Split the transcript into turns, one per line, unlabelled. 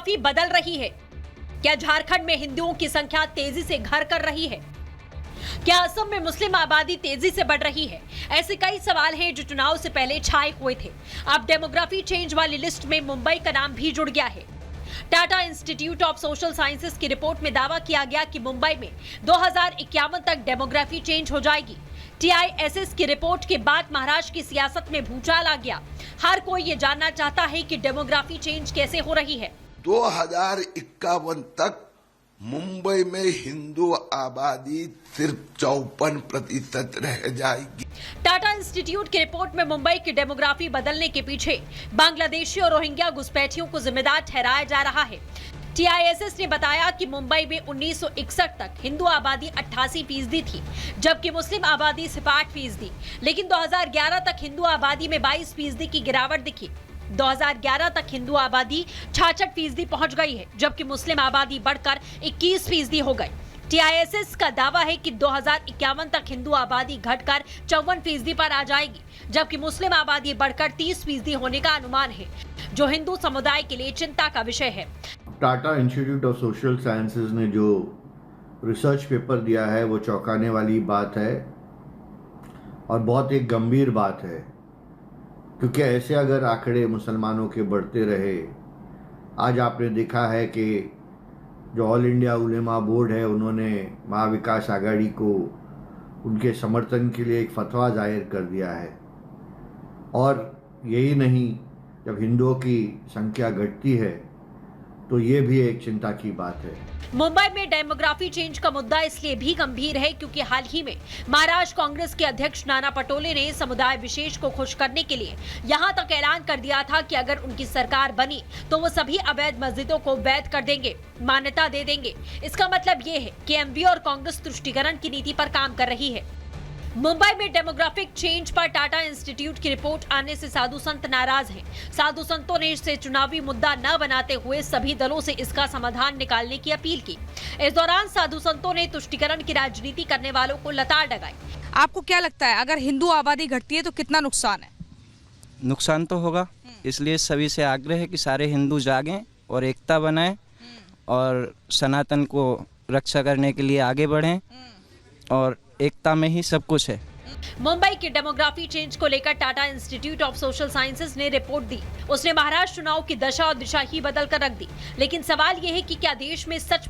Demography बदल रही है? क्या झारखंड में हिंदुओं की संख्या तेजी से घर कर रही है? क्या असम में मुस्लिम आबादी तेजी से बढ़ रही है? ऐसे कई सवाल हैं जो चुनाव से पहले छाए हुए थे। अब डेमोग्राफी चेंज वाली लिस्ट में मुंबई का नाम भी जुड़ गया है। Tata institute of social sciences की रिपोर्ट में दावा किया गया कि मुंबई में 2051 तक डेमोग्राफी चेंज हो जाएगी। TISS की रिपोर्ट के बाद महाराष्ट्र की सियासत में भूचाल आ गया। हर कोई ये जानना चाहता है कि डेमोग्राफी चेंज कैसे हो रही है।
2051 तक मुंबई में हिंदू आबादी सिर्फ 54% रह जाएगी।
टाटा इंस्टीट्यूट की रिपोर्ट में मुंबई की डेमोग्राफी बदलने के पीछे बांग्लादेशी और रोहिंग्या घुसपैठियों को जिम्मेदार ठहराया जा रहा है। TISS ने बताया कि मुंबई में 1961 तक हिंदू आबादी 88% थी, जबकि मुस्लिम आबादी 62%। लेकिन 2011 तक हिंदू आबादी में 22% की गिरावट दिखी। 2011 तक हिंदू आबादी 66% पहुंच गई है, जबकि मुस्लिम आबादी बढ़कर 21% हो गई। TISS का दावा है कि 2051 तक हिंदू आबादी घटकर 54% पर आ जाएगी, जबकि मुस्लिम आबादी बढ़कर 30% होने का अनुमान है, जो हिंदू समुदाय के लिए चिंता का विषय है।
Tata institute of social sciences ने जो रिसर्च पेपर दिया है वो चौंकाने वाली बात है और बहुत एक गंभीर बात है, क्योंकि ऐसे अगर आंकड़े मुसलमानों के बढ़ते रहे, आज आपने देखा है कि जो ऑल इंडिया उलेमा बोर्ड है उन्होंने महाविकास आघाड़ी को उनके समर्थन के लिए एक फतवा जाहिर कर दिया है। और यही नहीं, जब हिंदुओं की संख्या घटती है तो ये भी एक चिंता की बात है।
मुंबई में डेमोग्राफी चेंज का मुद्दा इसलिए भी गंभीर है क्योंकि हाल ही में महाराष्ट्र कांग्रेस के अध्यक्ष नाना पटोले ने समुदाय विशेष को खुश करने के लिए यहां तक ऐलान कर दिया था कि अगर उनकी सरकार बनी तो वो सभी अवैध मस्जिदों को वैध कर देंगे, मान्यता दे देंगे। इसका मतलब ये है कि MV और कांग्रेस तुष्टीकरण की नीति पर काम कर रही है। मुंबई में डेमोग्राफिक चेंज पर टाटा इंस्टीट्यूट की रिपोर्ट आने से साधु संत नाराज हैं। साधु संतों ने इसे चुनावी मुद्दा न बनाते हुए सभी दलों से इसका समाधान निकालने की अपील की। इस दौरान साधु संतों ने तुष्टीकरण की राजनीति करने वालों को लताड़ लगाई।
आपको क्या लगता है, अगर हिंदू आबादी घटती है तो कितना नुकसान है?
नुकसान तो होगा, इसलिए सभी से आग्रह है कि सारे हिंदू जागें और एकता बनाएं और सनातन को रक्षा करने के लिए आगे बढ़ें, और एकता में ही सब कुछ है।
मुंबई की डेमोग्राफी चेंज को लेकर Tata institute of social sciences ने रिपोर्ट दी। उसने महाराष्ट्र चुनाव की दशा और दिशा ही बदल कर रख दी। लेकिन सवाल यह है कि क्या देश में सच